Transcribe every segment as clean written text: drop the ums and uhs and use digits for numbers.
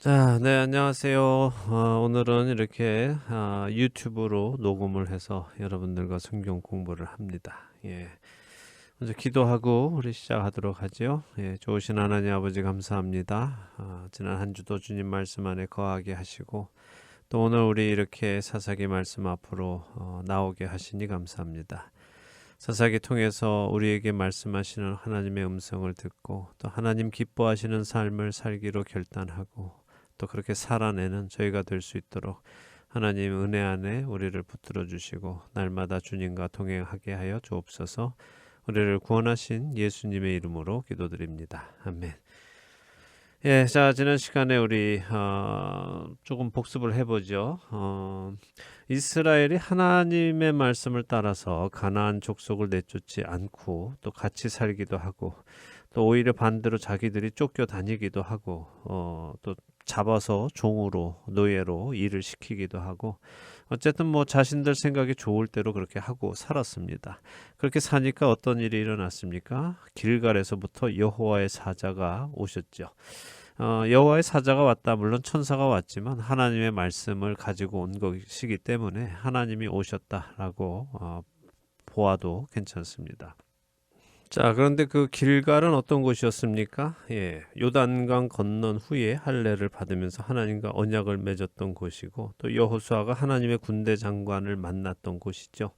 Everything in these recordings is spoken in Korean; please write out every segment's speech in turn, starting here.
네, 안녕하세요. 오늘은 이렇게 유튜브로 녹음을 해서 여러분들과 성경 공부를 합니다. 예, 먼저 기도하고 우리 시작하도록 하죠. 예, 좋으신 하나님 아버지 감사합니다. 지난 한 주도 주님 말씀 안에 거하게 하시고 또 오늘 우리 이렇게 사사기 말씀 앞으로 나오게 하시니 감사합니다. 사사기 통해서 우리에게 말씀하시는 하나님의 음성을 듣고 또 하나님 기뻐하시는 삶을 살기로 결단하고 또 그렇게 살아내는 저희가 될 수 있도록 하나님 은혜 안에 우리를 붙들어 주시고 날마다 주님과 동행하게 하여 주옵소서. 우리를 구원하신 예수님의 이름으로 기도드립니다. 아멘. 예, 자, 지난 시간에 우리 조금 복습을 해보죠. 이스라엘이 하나님의 말씀을 따라서 가나안 족속을 내쫓지 않고 또 같이 살기도 하고 또 오히려 반대로 자기들이 쫓겨 다니기도 하고 또 잡아서 종으로 노예로 일을 시키기도 하고 어쨌든 뭐 자신들 생각이 좋을 대로 그렇게 하고 살았습니다. 그렇게 사니까 어떤 일이 일어났습니까? 길갈에서부터 여호와의 사자가 오셨죠. 여호와의 사자가 왔다. 물론 천사가 왔지만 하나님의 말씀을 가지고 온 것이기 때문에 하나님이 오셨다라고 보아도 괜찮습니다. 자, 그런데 그 길갈은 어떤 곳이었습니까? 예, 요단강 건넌 후에 할례를 받으면서 하나님과 언약을 맺었던 곳이고 또 여호수아가 하나님의 군대 장관을 만났던 곳이죠.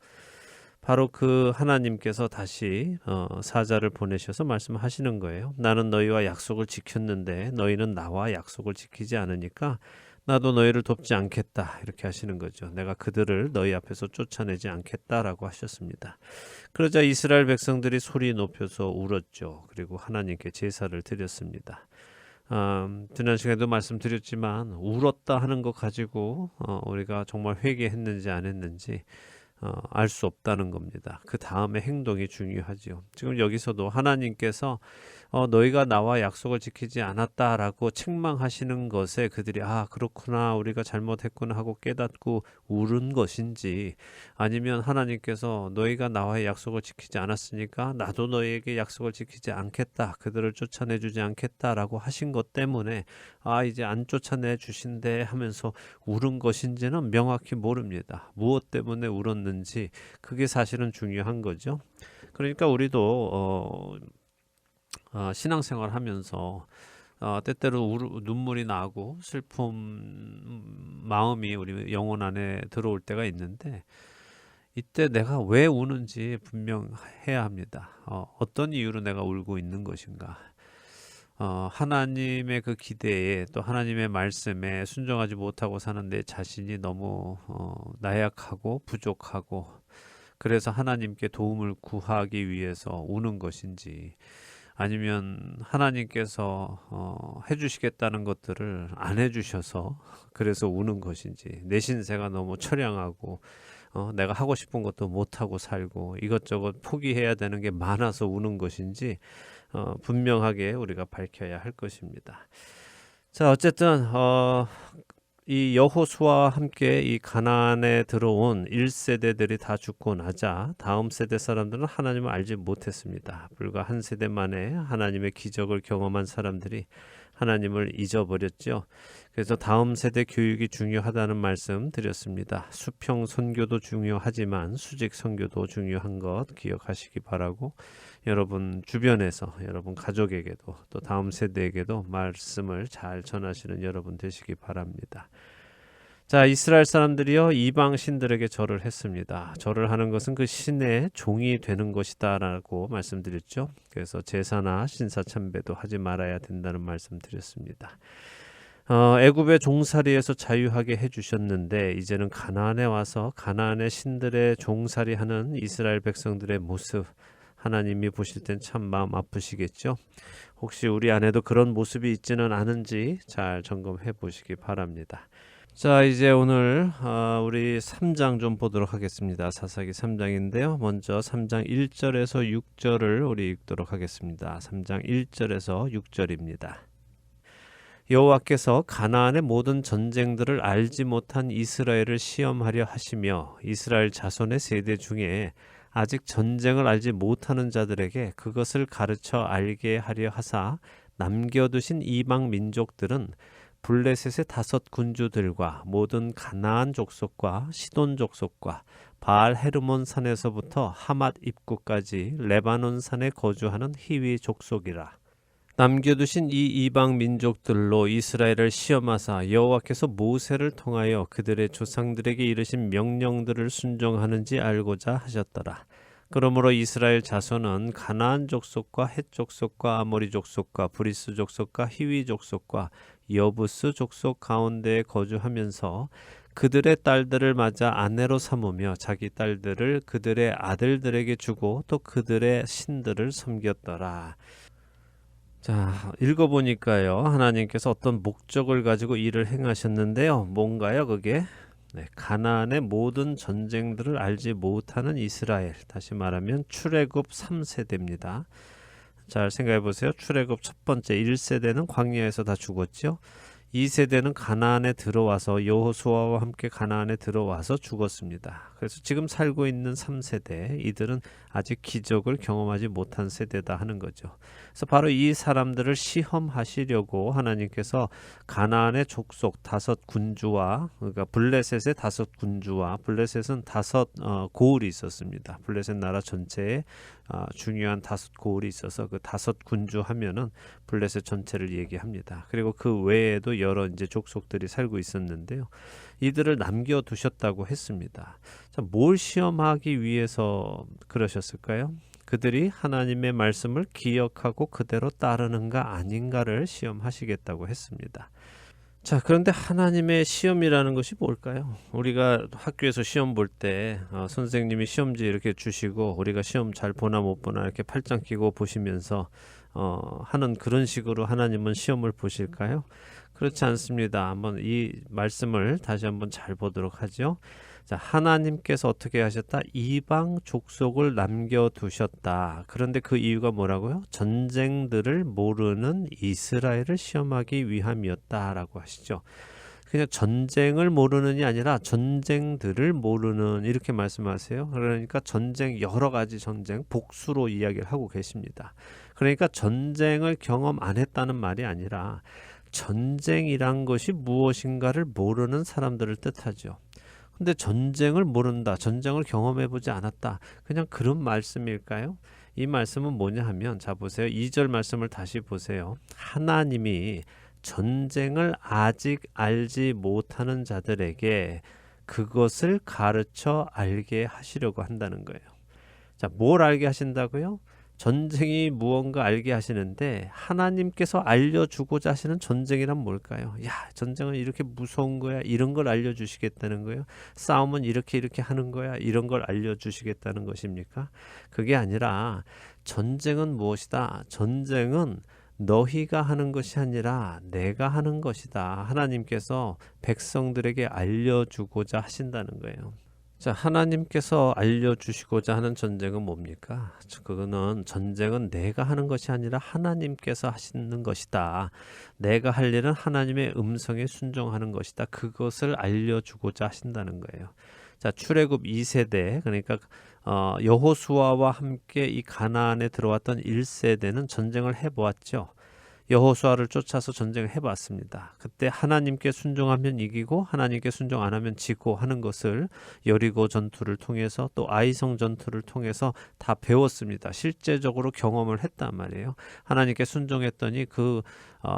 바로 그 하나님께서 다시 사자를 보내셔서 말씀하시는 거예요. 나는 너희와 약속을 지켰는데 너희는 나와 약속을 지키지 않으니까 나도 너희를 돕지 않겠다. 이렇게 하시는 거죠. 내가 그들을 너희 앞에서 쫓아내지 않겠다라고 하셨습니다. 그러자 이스라엘 백성들이 소리 높여서 울었죠. 그리고 하나님께 제사를 드렸습니다. 지난 시간에도 말씀드렸지만 울었다 하는 것 가지고 우리가 정말 회개했는지 안 했는지 알 수 없다는 겁니다. 그 다음에 행동이 중요하지요. 지금 여기서도 하나님께서 너희가 나와 약속을 지키지 않았다라고 책망하시는 것에 그들이 그렇구나 우리가 잘못했구나 하고 깨닫고 울은 것인지 아니면 하나님께서 너희가 나와의 약속을 지키지 않았으니까 나도 너희에게 약속을 지키지 않겠다 그들을 쫓아내주지 않겠다라고 하신 것 때문에 이제 안 쫓아내 주신대 하면서 울은 것인지는 명확히 모릅니다. 무엇 때문에 울었는지 그게 사실은 중요한 거죠. 그러니까 우리도 신앙생활 하면서 때때로 눈물이 나고 슬픔 마음이 우리 영혼 안에 들어올 때가 있는데 이때 내가 왜 우는지 분명해야 합니다. 어떤 이유로 내가 울고 있는 것인가? 하나님의 그 기대에 또 하나님의 말씀에 순종하지 못하고 사는 내 자신이 너무 나약하고 부족하고 그래서 하나님께 도움을 구하기 위해서 우는 것인지 아니면 하나님께서 해주시겠다는 것들을 안 해주셔서 그래서 우는 것인지 내 신세가 너무 처량하고 내가 하고 싶은 것도 못하고 살고 이것저것 포기해야 되는 게 많아서 우는 것인지 분명하게 우리가 밝혀야 할 것입니다. 자, 어쨌든 이 여호수아와 함께 이 가나안에 들어온 1세대들이 다 죽고 나자 다음 세대 사람들은 하나님을 알지 못했습니다. 불과 한 세대 만에 하나님의 기적을 경험한 사람들이 하나님을 잊어버렸죠. 그래서 다음 세대 교육이 중요하다는 말씀 드렸습니다. 수평 선교도 중요하지만 수직 선교도 중요한 것 기억하시기 바라고 여러분 주변에서 여러분 가족에게도 또 다음 세대에게도 말씀을 잘 전하시는 여러분 되시기 바랍니다. 자, 이스라엘 사람들이요 이방 신들에게 절을 했습니다. 절을 하는 것은 그 신의 종이 되는 것이다라고 말씀드렸죠. 그래서 제사나 신사 참배도 하지 말아야 된다는 말씀드렸습니다. 애굽의 종살이에서 자유하게 해주셨는데 이제는 가나안에 와서 가나안의 신들의 종살이하는 이스라엘 백성들의 모습 하나님이 보실 땐 참 마음 아프시겠죠. 혹시 우리 안에도 그런 모습이 있지는 않은지 잘 점검해 보시기 바랍니다. 자, 이제 오늘 우리 3장 좀 보도록 하겠습니다. 사사기 3장인데요. 먼저 3장 1절에서 6절을 우리 읽도록 하겠습니다. 3장 1절에서 6절입니다. 여호와께서 가나안의 모든 전쟁들을 알지 못한 이스라엘을 시험하려 하시며 이스라엘 자손의 세대 중에 아직 전쟁을 알지 못하는 자들에게 그것을 가르쳐 알게 하려 하사 남겨두신 이방 민족들은 블레셋의 5군주들과 모든 가나안 족속과 시돈 족속과 바알 헤르몬 산에서부터 하맛 입구까지 레바논 산에 거주하는 히위 족속이라. 남겨두신 이 이방 민족들로 이스라엘을 시험하사 여호와께서 모세를 통하여 그들의 조상들에게 이르신 명령들을 순종하는지 알고자 하셨더라. 그러므로 이스라엘 자손은 가나안 족속과 헷 족속과 아모리 족속과 브리스 족속과 히위 족속과 여부스 족속 가운데에 거주하면서 그들의 딸들을 맞아 아내로 삼으며 자기 딸들을 그들의 아들들에게 주고 또 그들의 신들을 섬겼더라. 자, 읽어보니까요. 하나님께서 어떤 목적을 가지고 일을 행하셨는데요. 뭔가요, 그게? 네, 가나안의 모든 전쟁들을 알지 못하는 이스라엘. 다시 말하면 출애굽 3세대입니다. 잘 생각해 보세요. 출애굽 첫 번째 1세대는 광야에서 다 죽었죠. 2세대는 가나안에 들어와서 여호수아와 함께 가나안에 들어와서 죽었습니다. 그래서 지금 살고 있는 3세대, 이들은 아직 기적을 경험하지 못한 세대다 하는 거죠. 그래서 바로 이 사람들을 시험하시려고 하나님께서 가나안의 족속 5군주와, 그러니까 블레셋의 5군주와, 블레셋은 5 고을이 있었습니다. 블레셋 나라 전체에 중요한 5 고을이 있어서 그 5군주 하면은 블레셋 전체를 얘기합니다. 그리고 그 외에도 여러 이제 족속들이 살고 있었는데요. 이들을 남겨두셨다고 했습니다. 자, 뭘 시험하기 위해서 그러셨을까요? 그들이 하나님의 말씀을 기억하고 그대로 따르는가 아닌가를 시험하시겠다고 했습니다. 자, 그런데 하나님의 시험이라는 것이 뭘까요? 우리가 학교에서 시험 볼 때 선생님이 시험지 이렇게 주시고 우리가 시험 잘 보나 못 보나 이렇게 팔짱 끼고 보시면서 하는 그런 식으로 하나님은 시험을 보실까요? 그렇지 않습니다. 한번 이 말씀을 다시 한번 잘 보도록 하죠. 자, 하나님께서 어떻게 하셨다? 이방 족속을 남겨두셨다. 그런데 그 이유가 뭐라고요? 전쟁들을 모르는 이스라엘을 시험하기 위함이었다라고 하시죠. 그냥 전쟁을 모르는이 아니라 전쟁들을 모르는, 이렇게 말씀하세요. 그러니까 전쟁, 여러 가지 전쟁, 복수로 이야기를 하고 계십니다. 그러니까 전쟁을 경험 안 했다는 말이 아니라 전쟁이란 것이 무엇인가를 모르는 사람들을 뜻하죠. 근데 전쟁을 모른다, 전쟁을 경험해보지 않았다, 그냥 그런 말씀일까요? 이 말씀은 뭐냐 하면, 자 보세요. 2절 말씀을 다시 보세요. 하나님이 전쟁을 아직 알지 못하는 자들에게 그것을 가르쳐 알게 하시려고 한다는 거예요. 자, 뭘 알게 하신다고요? 전쟁이 무언가 알게 하시는데, 하나님께서 알려주고자 하시는 전쟁이란 뭘까요? 야, 전쟁은 이렇게 무서운 거야, 이런 걸 알려주시겠다는 거예요? 싸움은 이렇게 하는 거야, 이런 걸 알려주시겠다는 것입니까? 그게 아니라, 전쟁은 무엇이다? 전쟁은 너희가 하는 것이 아니라 내가 하는 것이다. 하나님께서 백성들에게 알려주고자 하신다는 거예요. 자, 하나님께서 알려주시고자 하는 전쟁은 뭡니까? 그거는, 전쟁은 내가 하는 것이 아니라 하나님께서 하시는 것이다. 내가 할 일은 하나님의 음성에 순종하는 것이다. 그것을 알려주고자 하신다는 거예요. 자, 출애굽 2세대, 그러니까 여호수아와 함께 이 가나안에 들어왔던 1세대는 전쟁을 해보았죠. 여호수아를 쫓아서 전쟁을 해봤습니다. 그때 하나님께 순종하면 이기고 하나님께 순종 안 하면 지고 하는 것을 여리고 전투를 통해서 또 아이성 전투를 통해서 다 배웠습니다. 실제적으로 경험을 했단 말이에요. 하나님께 순종했더니 그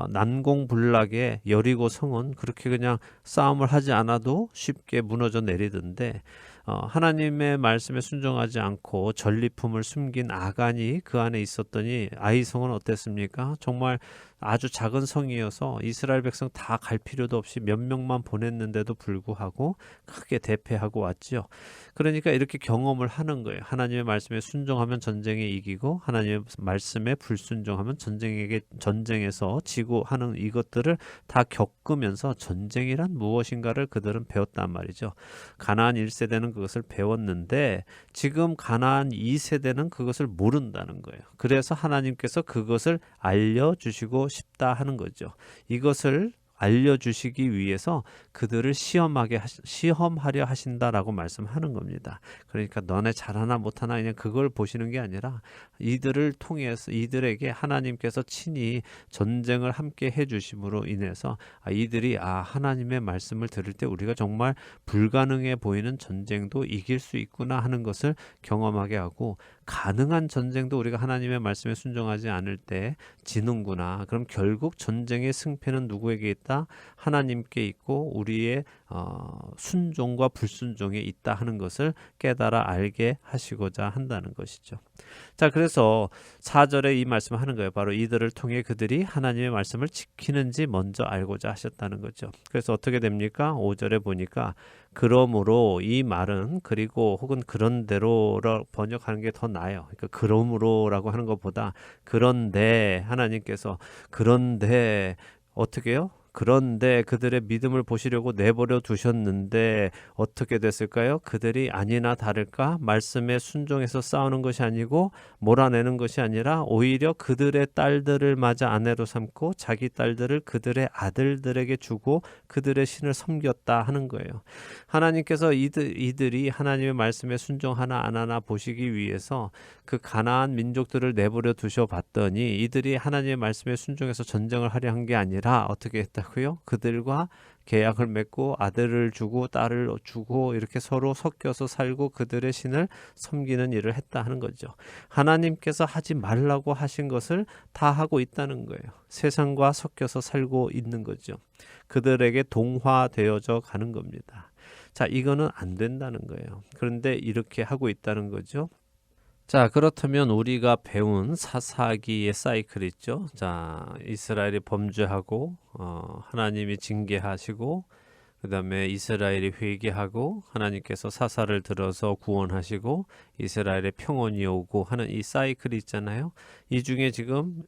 난공불락의 여리고 성은 그렇게 그냥 싸움을 하지 않아도 쉽게 무너져 내리던데, 하나님의 말씀에 순종하지 않고 전리품을 숨긴 아간이 그 안에 있었더니 아이성은 어땠습니까? 정말 아주 작은 성이어서 이스라엘 백성 다 갈 필요도 없이 몇 명만 보냈는데도 불구하고 크게 대패하고 왔죠. 그러니까 이렇게 경험을 하는 거예요. 하나님의 말씀에 순종하면 전쟁에 이기고 하나님의 말씀에 불순종하면 전쟁에서 지고 하는 이것들을 다 겪으면서 전쟁이란 무엇인가를 그들은 배웠단 말이죠. 가나안 1세대는 그것을 배웠는데 지금 가나안 2세대는 그것을 모른다는 거예요. 그래서 하나님께서 그것을 알려주시고 싶다 하는 거죠. 이것을 알려주시기 위해서 그들을 시험하려 하신다라고 말씀하는 겁니다. 그러니까 너네 잘하나 못하나 그냥 그걸 보시는 게 아니라 이들을 통해서 이들에게 하나님께서 친히 전쟁을 함께 해주심으로 인해서 이들이 하나님의 말씀을 들을 때 우리가 정말 불가능해 보이는 전쟁도 이길 수 있구나 하는 것을 경험하게 하고, 가능한 전쟁도 우리가 하나님의 말씀에 순종하지 않을 때 지는구나. 그럼 결국 전쟁의 승패는 누구에게 있다? 하나님께 있고 우리의 순종과 불순종에 있다 하는 것을 깨달아 알게 하시고자 한다는 것이죠. 자, 그래서 4절에 이 말씀을 하는 거예요. 바로 이들을 통해 그들이 하나님의 말씀을 지키는지 먼저 알고자 하셨다는 거죠. 그래서 어떻게 됩니까? 5절에 보니까 그러므로, 이 말은 그리고 혹은 그런대로로 번역하는 게 더 나아요. 그러니까 그러므로라고 하는 것보다 그런데 하나님께서 그런데 어떻게 해요? 그런데 그들의 믿음을 보시려고 내버려 두셨는데 어떻게 됐을까요? 그들이 아니나 다를까 말씀에 순종해서 싸우는 것이 아니고 몰아내는 것이 아니라 오히려 그들의 딸들을 맞아 아내로 삼고 자기 딸들을 그들의 아들들에게 주고 그들의 신을 섬겼다 하는 거예요. 하나님께서 이들이 하나님의 말씀에 순종하나 안 하나 보시기 위해서 그 가나안 민족들을 내버려 두셔 봤더니 이들이 하나님의 말씀에 순종해서 전쟁을 하려 한 게 아니라 어떻게 했다고요? 그들과 계약을 맺고 아들을 주고 딸을 주고 이렇게 서로 섞여서 살고 그들의 신을 섬기는 일을 했다 하는 거죠. 하나님께서 하지 말라고 하신 것을 다 하고 있다는 거예요. 세상과 섞여서 살고 있는 거죠. 그들에게 동화되어져 가는 겁니다. 자, 이거는 안 된다는 거예요. 그런데 이렇게 하고 있다는 거죠. 자, 그렇다면 우리가 배운 사사기의 사이클 있죠. 자, 이스라엘이 범죄하고 하나님이 징계하시고 그 다음에 이스라엘이 회개하고 하나님께서 사사를 들어서 구원하시고 이스라엘의 평온이 오고 하는 이 사이클이 있잖아요. 이 중에 지금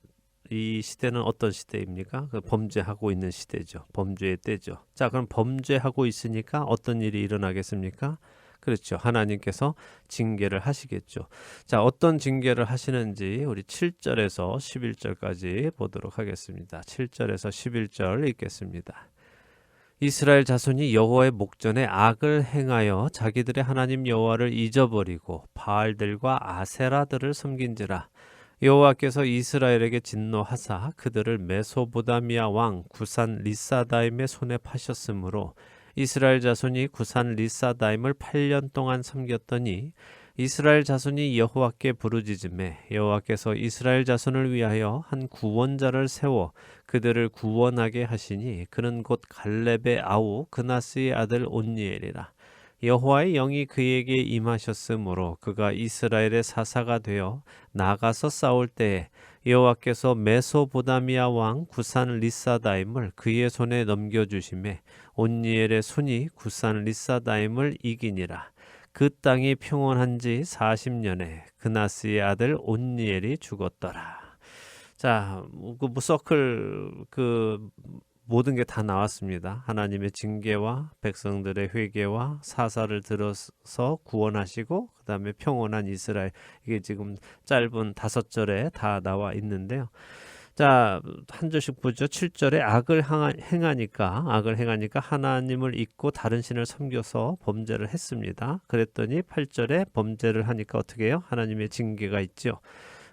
이 시대는 어떤 시대입니까? 그 범죄하고 있는 시대죠. 범죄의 때죠. 자, 그럼 범죄하고 있으니까 어떤 일이 일어나겠습니까? 그렇죠. 하나님께서 징계를 하시겠죠. 자, 어떤 징계를 하시는지 우리 7절에서 11절까지 보도록 하겠습니다. 7절에서 11절 읽겠습니다. 이스라엘 자손이 여호와의 목전에 악을 행하여 자기들의 하나님 여호와를 잊어버리고 바알들과 아세라들을 섬긴지라. 여호와께서 이스라엘에게 진노하사 그들을 메소보다미아 왕 구산 리사다임의 손에 파셨으므로 이스라엘 자손이 구산 리사다임을 8년 동안 섬겼더니 이스라엘 자손이 여호와께 부르짖음에 여호와께서 이스라엘 자손을 위하여 한 구원자를 세워 그들을 구원하게 하시니 그는 곧 갈렙의 아우 그나스의 아들 온니엘이라. 여호와의 영이 그에게 임하셨으므로 그가 이스라엘의 사사가 되어 나가서 싸울 때에 여호와께서 메소보다미아 왕 구산 리사다임을 그의 손에 넘겨주심에 온니엘의 손이 구산 리사다임을 이기니라. 그 땅이 평온한 지 40년에 그나스의 아들 온니엘이 죽었더라. 자, 그 서클 모든 게 다 나왔습니다. 하나님의 징계와 백성들의 회개와 사사를 들어서 구원하시고 그 다음에 평온한 이스라엘, 이게 지금 짧은 5절에 다 나와 있는데요. 자, 한 절씩 보죠. 7절에 악을 행하니까 하나님을 잊고 다른 신을 섬겨서 범죄를 했습니다. 그랬더니 8절에 범죄를 하니까 어떻게 해요? 하나님의 징계가 있죠.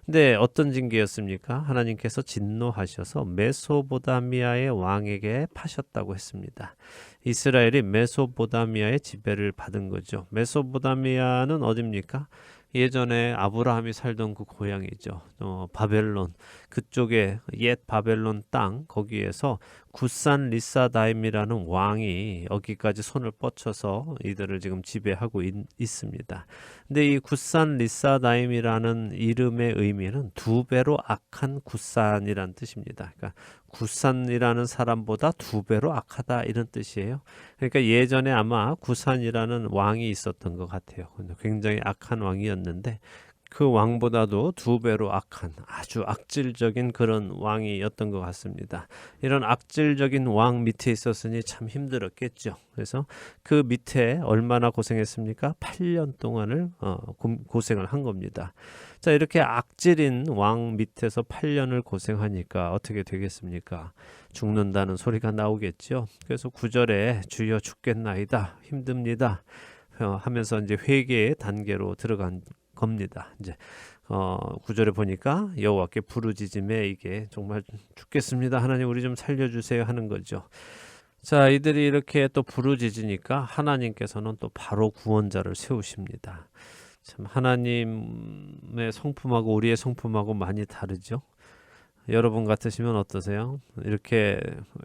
근데 어떤 징계였습니까? 하나님께서 진노하셔서 메소보다미아의 왕에게 파셨다고 했습니다. 이스라엘이 메소보다미아의 지배를 받은 거죠. 메소보다미아는 어디입니까? 예전에 아브라함이 살던 그 고향이죠. 바벨론, 그쪽에 옛 바벨론 땅, 거기에서 구산 리사다임이라는 왕이 여기까지 손을 뻗쳐서 이들을 지금 지배하고 있습니다. 근데 이 구산 리사다임이라는 이름의 의미는 2배로 악한 구산이라는 뜻입니다. 그러니까 구산이라는 사람보다 2배로 악하다, 이런 뜻이에요. 그러니까 예전에 아마 구산이라는 왕이 있었던 것 같아요. 굉장히 악한 왕이었는데 그 왕보다도 2배로 악한 아주 악질적인 그런 왕이었던 것 같습니다. 이런 악질적인 왕 밑에 있었으니 참 힘들었겠죠. 그래서 그 밑에 얼마나 고생했습니까? 8년 동안을 고생을 한 겁니다. 자, 이렇게 악질인 왕 밑에서 8년을 고생하니까 어떻게 되겠습니까? 죽는다는 소리가 나오겠죠. 그래서 9절에 주여 죽겠나이다, 힘듭니다 하면서 이제 회개의 단계로 들어간 겁니다. 이제 9절에 보니까 여호와께 부르짖음에 이게 정말 죽겠습니다. 하나님 우리 좀 살려주세요 하는 거죠. 자, 이들이 이렇게 또 부르짖으니까 하나님께서는 또 바로 구원자를 세우십니다. 참 하나님의 성품하고 우리의 성품하고 많이 다르죠. 여러분 같으시면 어떠세요? 이렇게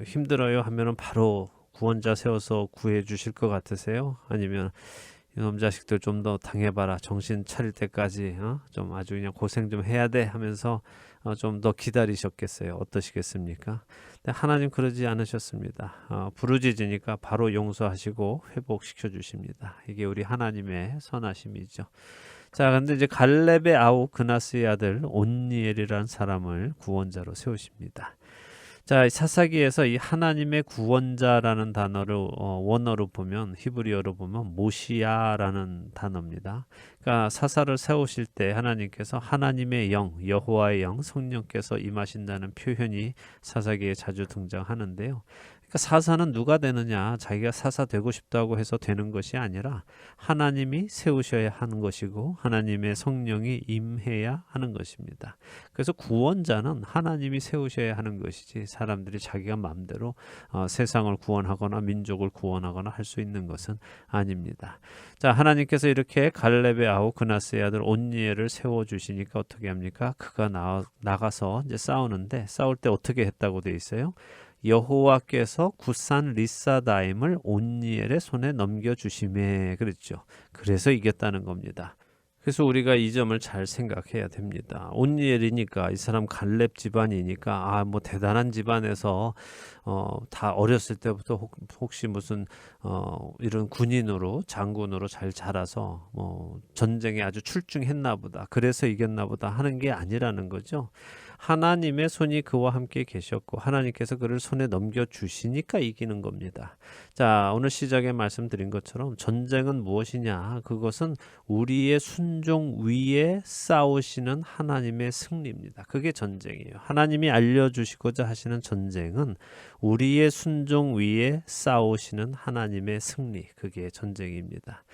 힘들어요 하면은 바로 구원자 세워서 구해 주실 것 같으세요? 아니면 이놈 자식들 좀 더 당해봐라, 정신 차릴 때까지 좀 아주 그냥 고생 좀 해야 돼 하면서 좀 더 기다리셨겠어요? 어떠시겠습니까? 근데 하나님 그러지 않으셨습니다. 부르짖으니까 바로 용서하시고 회복시켜 주십니다. 이게 우리 하나님의 선하심이죠. 자, 근데 이제 갈렙의 아우 그나스의 아들 온니엘이라는 사람을 구원자로 세우십니다. 자, 사사기에서 이 하나님의 구원자라는 단어를 원어로 보면, 히브리어로 보면 모시아라는 단어입니다. 그러니까 사사를 세우실 때 하나님께서 하나님의 영, 여호와의 영, 성령께서 임하신다는 표현이 사사기에 자주 등장하는데요. 그러니까 사사는 누가 되느냐, 자기가 사사 되고 싶다고 해서 되는 것이 아니라 하나님이 세우셔야 하는 것이고 하나님의 성령이 임해야 하는 것입니다. 그래서 구원자는 하나님이 세우셔야 하는 것이지 사람들이 자기가 마음대로 세상을 구원하거나 민족을 구원하거나 할 수 있는 것은 아닙니다. 자, 하나님께서 이렇게 갈렙의 아우 그나스의 아들 온니엘을 세워주시니까 어떻게 합니까? 그가 나가서 이제 싸우는데, 싸울 때 어떻게 했다고 돼 있어요? 여호와께서 굿산 리사다임을 온니엘의 손에 넘겨주심에 그랬죠. 그래서 이겼다는 겁니다. 그래서 우리가 이 점을 잘 생각해야 됩니다. 온니엘이니까 이 사람 갈렙 집안이니까 뭐 대단한 집안에서 다 어렸을 때부터 혹시 무슨 이런 군인으로 장군으로 잘 자라서 전쟁에 아주 출중했나 보다, 그래서 이겼나 보다 하는 게 아니라는 거죠. 하나님의 손이 그와 함께 계셨고 하나님께서 그를 손에 넘겨주시니까 이기는 겁니다. 자, 오늘 시작에 말씀드린 것처럼 전쟁은 무엇이냐? 그것은 우리의 순종 위에 싸우시는 하나님의 승리입니다. 그게 전쟁이에요. 하나님이 알려주시고자 하시는 전쟁은 우리의 순종 위에 싸우시는 하나님의 승리, 그게 전쟁입니다.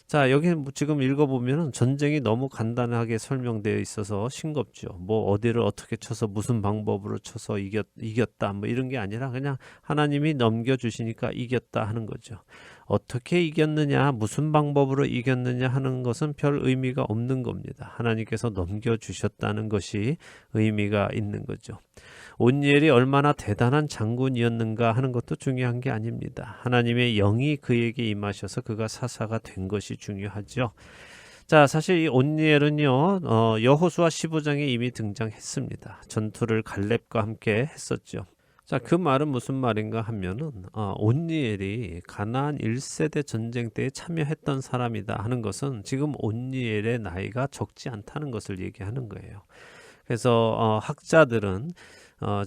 자, 여기 지금 읽어보면 전쟁이 너무 간단하게 설명되어 있어서 싱겁죠. 뭐 어디를 어떻게 쳐서 무슨 방법으로 쳐서 이겼다 뭐 이런 게 아니라 그냥 하나님이 넘겨주시니까 이겼다 하는 거죠. 어떻게 이겼느냐, 무슨 방법으로 이겼느냐 하는 것은 별 의미가 없는 겁니다. 하나님께서 넘겨주셨다는 것이 의미가 있는 거죠. 온니엘이 얼마나 대단한 장군이었는가 하는 것도 중요한 게 아닙니다. 하나님의 영이 그에게 임하셔서 그가 사사가 된 것이 중요하죠. 자, 사실 이 온니엘은요, 여호수아 15장에 이미 등장했습니다. 전투를 갈렙과 함께 했었죠. 자, 그 말은 무슨 말인가 하면은 온니엘이 가나안 1세대 전쟁 때에 참여했던 사람이다 하는 것은 지금 온니엘의 나이가 적지 않다는 것을 얘기하는 거예요. 그래서 학자들은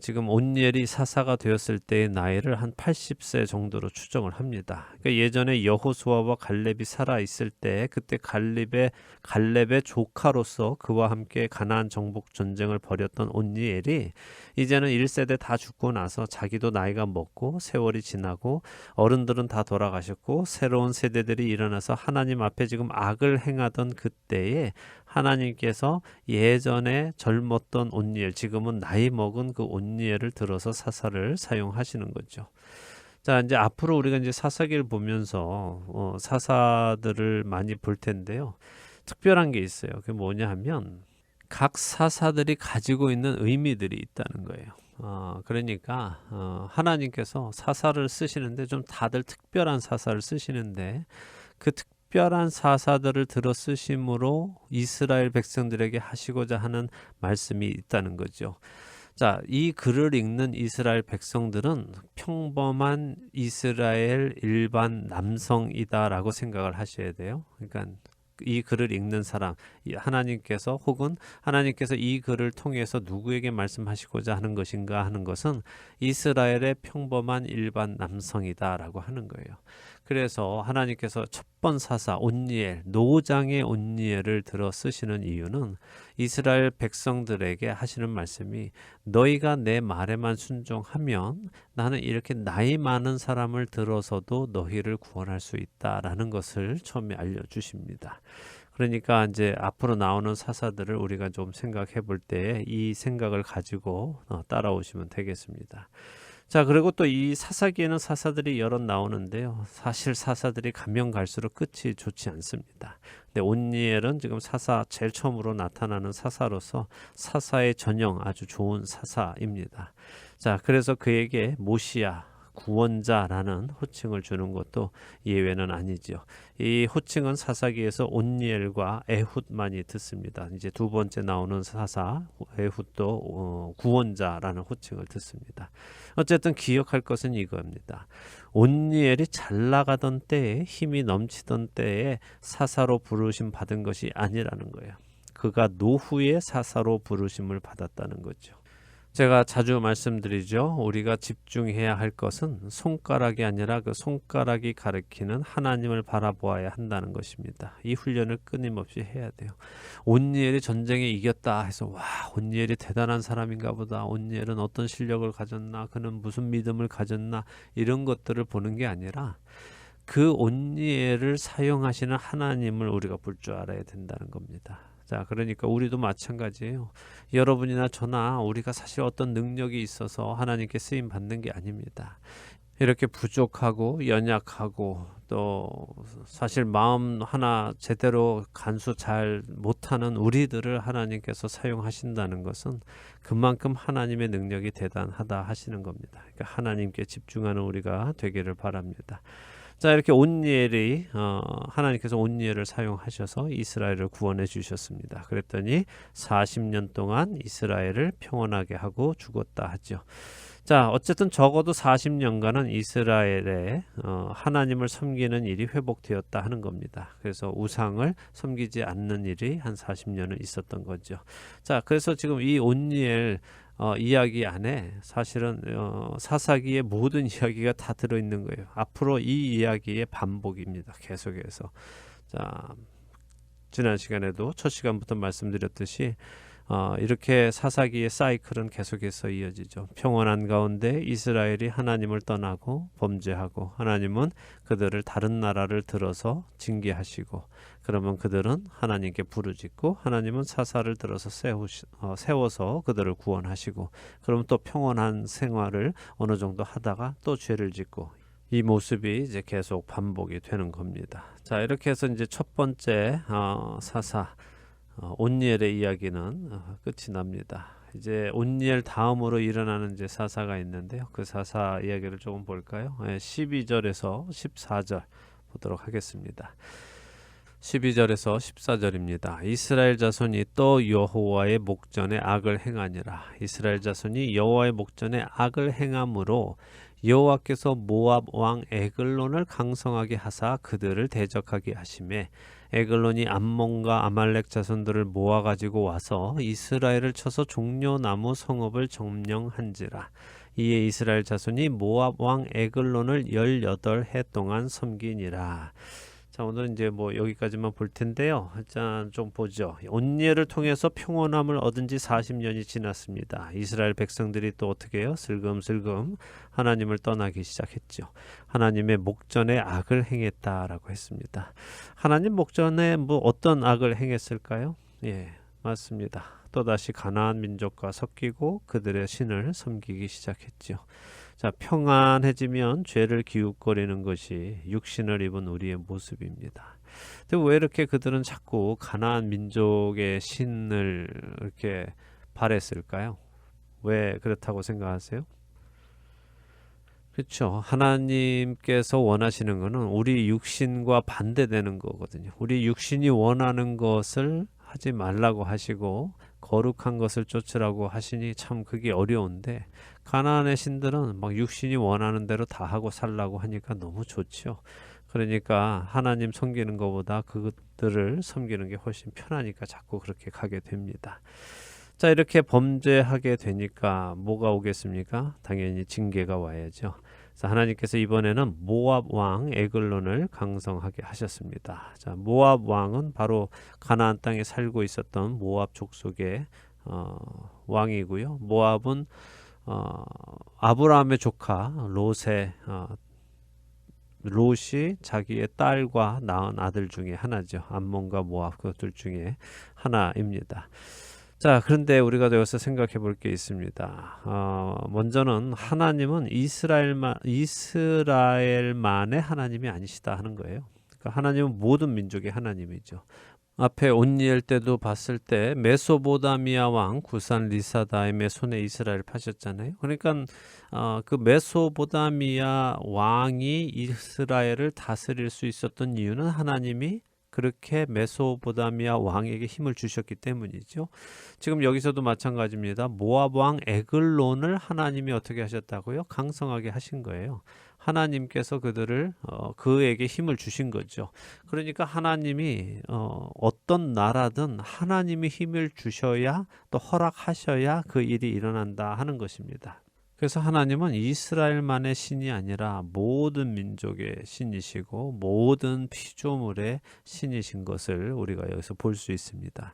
지금 온니엘이 사사가 되었을 때의 나이를 한 80세 정도로 추정을 합니다. 그러니까 예전에 여호수아와 갈렙이 살아 있을 때 그때 갈렙의 조카로서 그와 함께 가나안 정복 전쟁을 벌였던 온니엘이 이제는 1세대 다 죽고 나서 자기도 나이가 먹고 세월이 지나고 어른들은 다 돌아가셨고 새로운 세대들이 일어나서 하나님 앞에 지금 악을 행하던 그때에 하나님께서 예전에 젊었던 온니엘, 지금은 나이 먹은 그 온니엘을 들어서 사사를 사용하시는 거죠. 자, 이제 앞으로 우리가 이제 사사기를 보면서 사사들을 많이 볼 텐데요. 특별한 게 있어요. 그게 뭐냐 하면 각 사사들이 가지고 있는 의미들이 있다는 거예요. 그러니까 하나님께서 사사를 쓰시는데 좀 다들 특별한 사사를 쓰시는데 그 특별한 사사들을 들어 쓰심으로 이스라엘 백성들에게 하시고자 하는 말씀이 있다는 거죠. 자, 이 글을 읽는 이스라엘 백성들은 평범한 이스라엘 일반 남성이다라고 생각을 하셔야 돼요. 그러니까 이 글을 읽는 사람, 하나님께서 혹은 하나님께서 이 글을 통해서 누구에게 말씀하시고자 하는 것인가 하는 것은 이스라엘의 평범한 일반 남성이다라고 하는 거예요. 그래서 하나님께서 첫 번 사사 온니엘, 노장의 온니엘을 들어 쓰시는 이유는 이스라엘 백성들에게 하시는 말씀이 너희가 내 말에만 순종하면 나는 이렇게 나이 많은 사람을 들어서도 너희를 구원할 수 있다라는 것을 처음에 알려주십니다. 그러니까 이제 앞으로 나오는 사사들을 우리가 좀 생각해 볼 때 이 생각을 가지고 따라오시면 되겠습니다. 자, 그리고 또 이 사사기에는 사사들이 여럿 나오는데요. 사실 사사들이 가면 갈수록 끝이 좋지 않습니다. 근데 온니엘은 지금 사사 제일 처음으로 나타나는 사사로서 사사의 전형 아주 좋은 사사입니다. 자, 그래서 그에게 모시아 구원자라는 호칭을 주는 것도 예외는 아니지요. 이 호칭은 사사기에서 온니엘과 에훗만이 듣습니다. 이제 두 번째 나오는 사사 에훗도 구원자라는 호칭을 듣습니다. 어쨌든 기억할 것은 이겁니다. 온니엘이 잘 나가던 때에 힘이 넘치던 때에 사사로 부르심 받은 것이 아니라는 거예요. 그가 노후에 사사로 부르심을 받았다는 거죠. 제가 자주 말씀드리죠. 우리가 집중해야 할 것은 손가락이 아니라 그 손가락이 가리키는 하나님을 바라보아야 한다는 것입니다. 이 훈련을 끊임없이 해야 돼요. 온니엘이 전쟁에 이겼다 해서 와, 온니엘이 대단한 사람인가 보다. 온니엘은 어떤 실력을 가졌나? 그는 무슨 믿음을 가졌나? 이런 것들을 보는 게 아니라 그 온니엘을 사용하시는 하나님을 우리가 볼 줄 알아야 된다는 겁니다. 자, 그러니까 우리도 마찬가지예요. 여러분이나 저나 우리가 사실 어떤 능력이 있어서 하나님께 쓰임 받는 게 아닙니다. 이렇게 부족하고 연약하고 또 사실 마음 하나 제대로 간수 잘 못하는 우리들을 하나님께서 사용하신다는 것은 그만큼 하나님의 능력이 대단하다 하시는 겁니다. 그러니까 하나님께 집중하는 우리가 되기를 바랍니다. 자, 이렇게 온니엘이 하나님께서 온니엘을 사용하셔서 이스라엘을 구원해 주셨습니다. 그랬더니 40년 동안 이스라엘을 평온하게 하고 죽었다 하죠. 자, 어쨌든 적어도 40년간은 이스라엘에 하나님을 섬기는 일이 회복되었다 하는 겁니다. 그래서 우상을 섬기지 않는 일이 한 40년은 있었던 거죠. 자, 그래서 지금 이 온니엘 이야기 안에 사실은 사사기의 모든 이야기가 다 들어있는 거예요. 앞으로 이 이야기의 반복입니다. 계속해서. 자, 지난 시간에도 첫 시간부터 말씀드렸듯이 이렇게 사사기의 사이클은 계속해서 이어지죠. 평온한 가운데 이스라엘이 하나님을 떠나고 범죄하고 하나님은 그들을 다른 나라를 들어서 징계하시고 그러면 그들은 하나님께 부르짖고 하나님은 사사를 들어서 세워서 그들을 구원하시고 그러면 또 평온한 생활을 어느 정도 하다가 또 죄를 짓고 이 모습이 이제 계속 반복이 되는 겁니다. 자, 이렇게 해서 이제 첫 번째 사사 온니엘의 이야기는 끝이 납니다. 이제 온니엘 다음으로 일어나는 이제 사사가 있는데요. 그 사사 이야기를 조금 볼까요? 12절에서 14절 보도록 하겠습니다. 12절에서 14절입니다. 이스라엘 자손이 또 여호와의 목전에 악을 행하니라. 이스라엘 자손이 여호와의 목전에 악을 행함으로 여호와께서 모압 왕 에글론을 강성하게 하사 그들을 대적하게 하시매 에글론이 암몬과 아말렉 자손들을 모아 가지고 와서 이스라엘을 쳐서 종려나무 성읍을 점령한지라. 이에 이스라엘 자손이 모압 왕 에글론을 18해 동안 섬기니라. 자, 오늘은 이제 뭐 여기까지만 볼 텐데요. 일단 좀 보죠. 온니엘을 통해서 평온함을 얻은 지 40년이 지났습니다. 이스라엘 백성들이 또 어떻게 해요? 슬금슬금 하나님을 떠나기 시작했죠. 하나님의 목전에 악을 행했다라고 했습니다. 하나님 목전에 뭐 어떤 악을 행했을까요? 예, 맞습니다. 또다시 가나안 민족과 섞이고 그들의 신을 섬기기 시작했죠. 자, 평안해지면 죄를 기웃거리는 것이 육신을 입은 우리의 모습입니다. 근데 왜 이렇게 그들은 자꾸 가나안 민족의 신을 이렇게 바랬을까요? 왜 그렇다고 생각하세요? 그렇죠. 하나님께서 원하시는 것은 우리 육신과 반대되는 거거든요. 우리 육신이 원하는 것을 하지 말라고 하시고 거룩한 것을 쫓으라고 하시니 참 그게 어려운데 가나안의 신들은 막 육신이 원하는 대로 다 하고 살라고 하니까 너무 좋죠. 그러니까 하나님 섬기는 것보다 신들을 섬기는 게 훨씬 편하니까 자꾸 그렇게 가게 됩니다. 자, 이렇게 범죄하게 되니까 뭐가 오겠습니까? 당연히 징계가 와야죠. 자, 하나님께서 이번에는 모압 왕 에글론을 강성하게 하셨습니다. 자, 모압 왕은 바로 가나안 땅에 살고 있었던 모압 족속의 왕이고요. 모압은 아브라함의 조카 롯이 자기의 딸과 낳은 아들 중에 하나죠. 암몬과 모압 그들 중에 하나입니다. 자, 그런데 우리가 여기서 생각해 볼 게 있습니다. 먼저는 하나님은 이스라엘만의 하나님이 아니시다 하는 거예요. 그러니까 하나님은 모든 민족의 하나님이죠. 앞에 온니엘 때도 봤을 때 메소보다미아 왕 구산 리사다임의 손에 이스라엘을 파셨잖아요. 그러니까 그 메소보다미아 왕이 이스라엘을 다스릴 수 있었던 이유는 하나님이 그렇게 메소보다미아 왕에게 힘을 주셨기 때문이죠. 지금 여기서도 마찬가지입니다. 모압 왕 에글론을 하나님이 어떻게 하셨다고요? 강성하게 하신 거예요. 하나님께서 그에게 힘을 주신 거죠. 그러니까 하나님이 어떤 나라든 하나님이 힘을 주셔야 또 허락하셔야 그 일이 일어난다 하는 것입니다. 그래서 하나님은 이스라엘만의 신이 아니라 모든 민족의 신이시고 모든 피조물의 신이신 것을 우리가 여기서 볼 수 있습니다.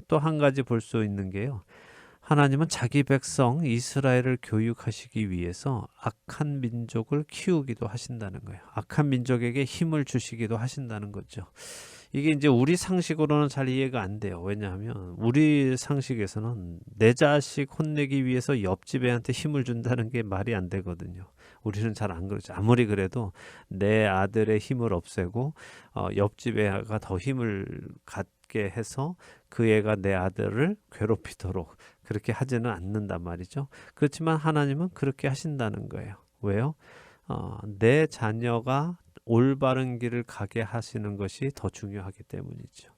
또 한 가지 볼 수 있는 게요. 하나님은 자기 백성 이스라엘을 교육하시기 위해서 악한 민족을 키우기도 하신다는 거예요. 악한 민족에게 힘을 주시기도 하신다는 거죠. 이게 이제 우리 상식으로는 잘 이해가 안 돼요. 왜냐하면 우리 상식에서는 내 자식 혼내기 위해서 옆집 애한테 힘을 준다는 게 말이 안 되거든요. 우리는 잘 안 그러죠. 아무리 그래도 내 아들의 힘을 없애고 옆집 애가 더 힘을 갖게 해서 그 애가 내 아들을 괴롭히도록 그렇게 하지는 않는단 말이죠. 그렇지만 하나님은 그렇게 하신다는 거예요. 왜요? 내 자녀가 올바른 길을 가게 하시는 것이 더 중요하기 때문이죠.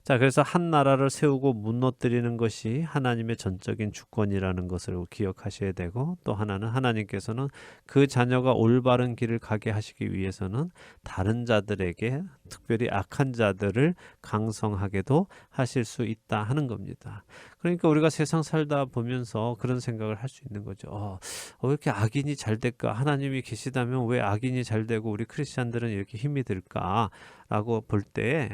자, 그래서 한 나라를 세우고 무너뜨리는 것이 하나님의 전적인 주권이라는 것을 기억하셔야 되고, 또 하나는 하나님께서는 그 자녀가 올바른 길을 가게 하시기 위해서는 다른 자들에게, 특별히 악한 자들을 강성하게도 하실 수 있다 하는 겁니다. 그러니까 우리가 세상 살다 보면서 그런 생각을 할 수 있는 거죠. 왜 이렇게 악인이 잘 될까? 하나님이 계시다면 왜 악인이 잘 되고 우리 크리스찬들은 이렇게 힘이 들까? 라고 볼 때,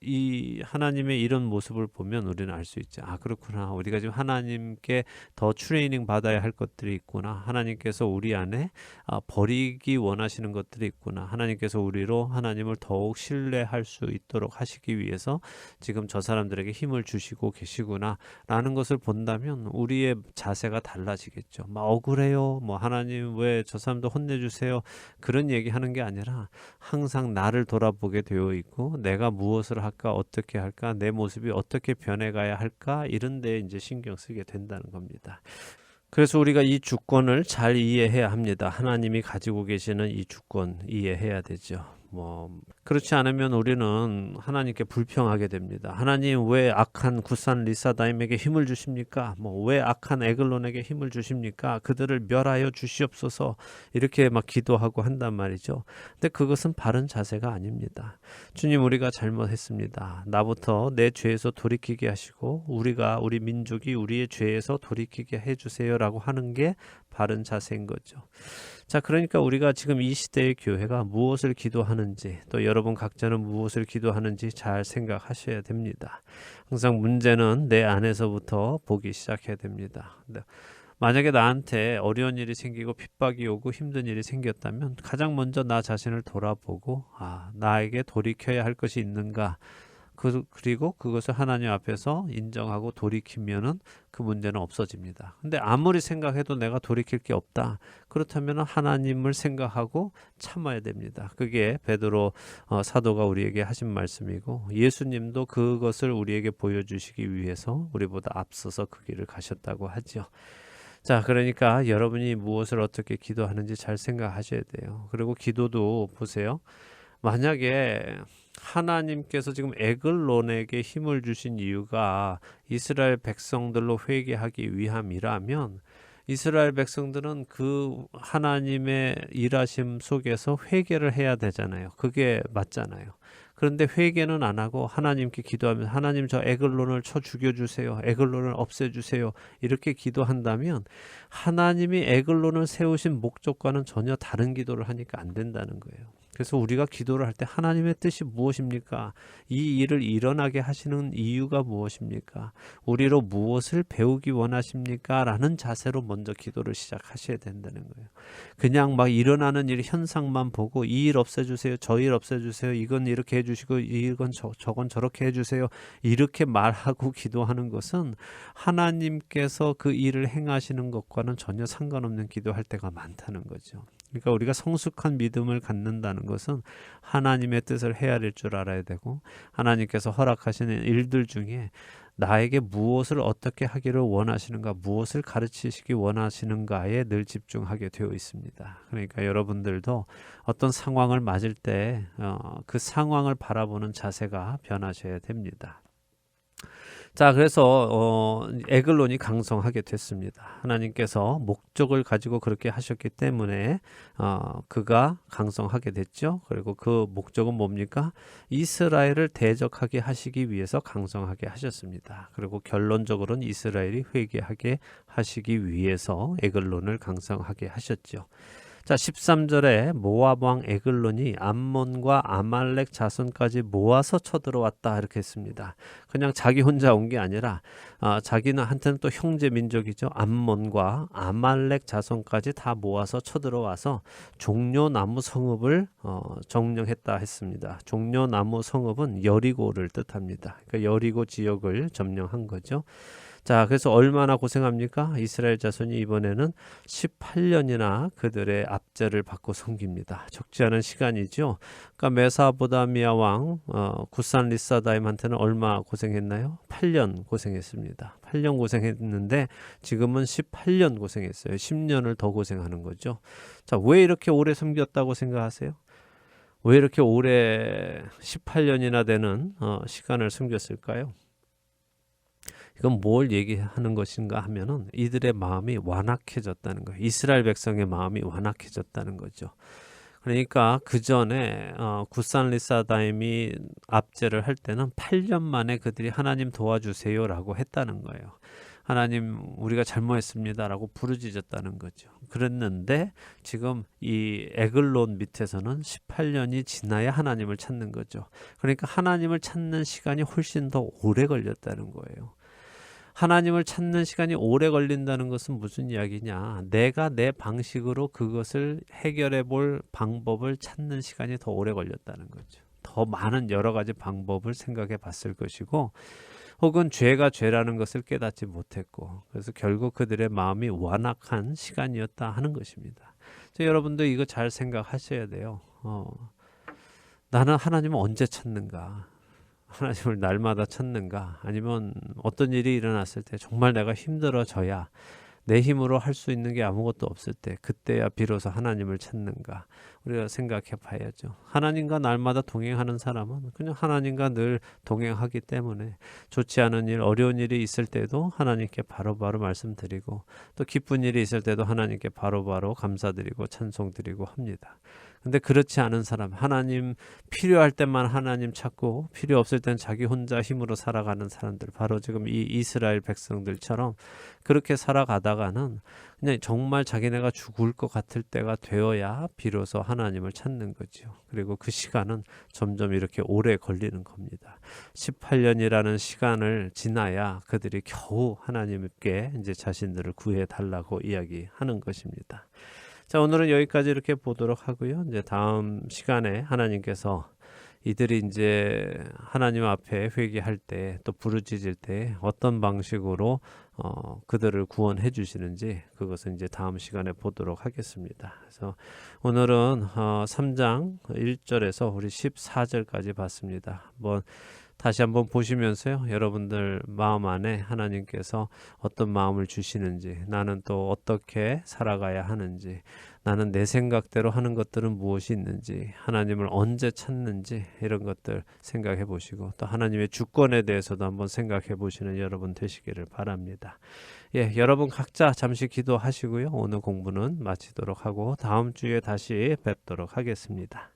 이 하나님의 이런 모습을 보면 우리는 알 수 있죠. 그렇구나. 우리가 지금 하나님께 더 트레이닝 받아야 할 것들이 있구나. 하나님께서 우리 안에 버리기 원하시는 것들이 있구나. 하나님께서 우리로 하나님을 더욱 신뢰할 수 있도록 하시기 위해서 지금 저 사람들에게 힘을 주시고 계시구나. 라는 것을 본다면 우리의 자세가 달라지겠죠. 막 억울해요. 뭐 하나님 왜 저 사람도 혼내주세요. 그런 얘기하는 게 아니라 항상 나를 돌아보게 되어 있고 내가 무엇을 할까 어떻게 할까 내 모습이 어떻게 변해가야 할까 이런 데에 이제 신경 쓰게 된다는 겁니다. 그래서 우리가 이 주권을 잘 이해해야 합니다. 하나님이 가지고 계시는 이 주권 이해해야 되죠. 그렇지 않으면 우리는 하나님께 불평하게 됩니다. 하나님 왜 악한 구산 리사다임에게 힘을 주십니까? 왜 악한 에글론에게 힘을 주십니까? 그들을 멸하여 주시옵소서 이렇게 막 기도하고 한단 말이죠. 근데 그것은 바른 자세가 아닙니다. 주님 우리가 잘못했습니다. 나부터 내 죄에서 돌이키게 하시고 우리 민족이 우리의 죄에서 돌이키게 해주세요라고 하는 게 바른 자세인 거죠. 자, 그러니까 우리가 지금 이 시대의 교회가 무엇을 기도하는지 또 여러분 각자는 무엇을 기도하는지 잘 생각하셔야 됩니다. 항상 문제는 내 안에서부터 보기 시작해야 됩니다. 만약에 나한테 어려운 일이 생기고 핍박이 오고 힘든 일이 생겼다면 가장 먼저 나 자신을 돌아보고 나에게 돌이켜야 할 것이 있는가 그리고 그것을 하나님 앞에서 인정하고 돌이키면은 그 문제는 없어집니다. 근데 아무리 생각해도 내가 돌이킬 게 없다. 그렇다면 하나님을 생각하고 참아야 됩니다. 그게 베드로 사도가 우리에게 하신 말씀이고 예수님도 그것을 우리에게 보여주시기 위해서 우리보다 앞서서 그 길을 가셨다고 하죠. 자, 그러니까 여러분이 무엇을 어떻게 기도하는지 잘 생각하셔야 돼요. 그리고 기도도 보세요. 만약에 하나님께서 지금 에글론에게 힘을 주신 이유가 이스라엘 백성들로 회개하기 위함이라면 이스라엘 백성들은 그 하나님의 일하심 속에서 회개를 해야 되잖아요. 그게 맞잖아요. 그런데 회개는 안 하고 하나님께 기도하면서 하나님 저 에글론을 쳐 죽여주세요. 에글론을 없애주세요. 이렇게 기도한다면 하나님이 에글론을 세우신 목적과는 전혀 다른 기도를 하니까 안 된다는 거예요. 그래서 우리가 기도를 할 때 하나님의 뜻이 무엇입니까? 이 일을 일어나게 하시는 이유가 무엇입니까? 우리로 무엇을 배우기 원하십니까? 라는 자세로 먼저 기도를 시작하셔야 된다는 거예요. 그냥 막 일어나는 일 현상만 보고 이 일 없애주세요. 저 일 없애주세요. 이건 이렇게 해주시고 이건 저건 저렇게 해주세요. 이렇게 말하고 기도하는 것은 하나님께서 그 일을 행하시는 것과는 전혀 상관없는 기도할 때가 많다는 거죠. 그러니까 우리가 성숙한 믿음을 갖는다는 것은 하나님의 뜻을 헤아릴 줄 알아야 되고 하나님께서 허락하시는 일들 중에 나에게 무엇을 어떻게 하기를 원하시는가, 무엇을 가르치시기 원하시는가에 늘 집중하게 되어 있습니다. 그러니까 여러분들도 어떤 상황을 맞을 때 그 상황을 바라보는 자세가 변하셔야 됩니다. 자, 그래서 에글론이 강성하게 됐습니다. 하나님께서 목적을 가지고 그렇게 하셨기 때문에 그가 강성하게 됐죠. 그리고 그 목적은 뭡니까? 이스라엘을 대적하게 하시기 위해서 강성하게 하셨습니다. 그리고 결론적으로는 이스라엘이 회개하게 하시기 위해서 에글론을 강성하게 하셨죠. 자, 13절에 모압 왕 에글론이 암몬과 아말렉 자손까지 모아서 쳐들어왔다 이렇게 했습니다. 그냥 자기 혼자 온 게 아니라 자기는 한테는 또 형제 민족이죠. 암몬과 아말렉 자손까지 다 모아서 쳐들어와서 종려나무 성읍을 점령했다 했습니다. 종려나무 성읍은 여리고를 뜻합니다. 그러니까 여리고 지역을 점령한 거죠. 자, 그래서 얼마나 고생합니까? 이스라엘 자손이 이번에는 18년이나 그들의 압제를 받고 섬깁니다. 적지 않은 시간이죠. 그러니까 메사보다미아 왕 구산 리사다임한테는 얼마 고생했나요? 8년 고생했습니다. 8년 고생했는데 지금은 18년 고생했어요. 10년을 더 고생하는 거죠. 자, 왜 이렇게 오래 섬겼다고 생각하세요? 왜 이렇게 오래 18년이나 되는 시간을 섬겼을까요? 이건 뭘 얘기하는 것인가 하면은 이들의 마음이 완악해졌다는 거예요. 이스라엘 백성의 마음이 완악해졌다는 거죠. 그러니까 그 전에 구산 리사다임이 압제를 할 때는 8년 만에 그들이 하나님 도와주세요라고 했다는 거예요. 하나님 우리가 잘못했습니다라고 부르짖었다는 거죠. 그랬는데 지금 이 에글론 밑에서는 18년이 지나야 하나님을 찾는 거죠. 그러니까 하나님을 찾는 시간이 훨씬 더 오래 걸렸다는 거예요. 하나님을 찾는 시간이 오래 걸린다는 것은 무슨 이야기냐? 내가 내 방식으로 그것을 해결해 볼 방법을 찾는 시간이 더 오래 걸렸다는 거죠. 더 많은 여러 가지 방법을 생각해 봤을 것이고 혹은 죄가 죄라는 것을 깨닫지 못했고 그래서 결국 그들의 마음이 완악한 시간이었다 하는 것입니다. 여러분도 이거 잘 생각하셔야 돼요. 나는 하나님을 언제 찾는가? 하나님을 날마다 찾는가? 아니면 어떤 일이 일어났을 때 정말 내가 힘들어져야 내 힘으로 할 수 있는 게 아무것도 없을 때 그때야 비로소 하나님을 찾는가? 우리가 생각해 봐야죠. 하나님과 날마다 동행하는 사람은 그냥 하나님과 늘 동행하기 때문에 좋지 않은 일, 어려운 일이 있을 때도 하나님께 바로바로 말씀드리고 또 기쁜 일이 있을 때도 하나님께 바로바로 감사드리고 찬송드리고 합니다. 근데 그렇지 않은 사람, 하나님 필요할 때만 하나님 찾고 필요 없을 땐 자기 혼자 힘으로 살아가는 사람들, 바로 지금 이 이스라엘 백성들처럼 그렇게 살아가다가는 그냥 정말 자기네가 죽을 것 같을 때가 되어야 비로소 하나님을 찾는 거죠. 그리고 그 시간은 점점 이렇게 오래 걸리는 겁니다. 18년이라는 시간을 지나야 그들이 겨우 하나님께 이제 자신들을 구해 달라고 이야기하는 것입니다. 자, 오늘은 여기까지 이렇게 보도록 하고요. 이제 다음 시간에 하나님께서 이들이 이제 하나님 앞에 회개할 때 또 부르짖을 때 어떤 방식으로 그들을 구원해 주시는지 그것은 이제 다음 시간에 보도록 하겠습니다. 그래서 오늘은 3장 1절에서 우리 14절까지 봤습니다. 다시 한번 보시면서요. 여러분들 마음 안에 하나님께서 어떤 마음을 주시는지, 나는 또 어떻게 살아가야 하는지, 나는 내 생각대로 하는 것들은 무엇이 있는지, 하나님을 언제 찾는지 이런 것들 생각해 보시고 또 하나님의 주권에 대해서도 한번 생각해 보시는 여러분 되시기를 바랍니다. 여러분 각자 잠시 기도하시고요. 오늘 공부는 마치도록 하고 다음 주에 다시 뵙도록 하겠습니다.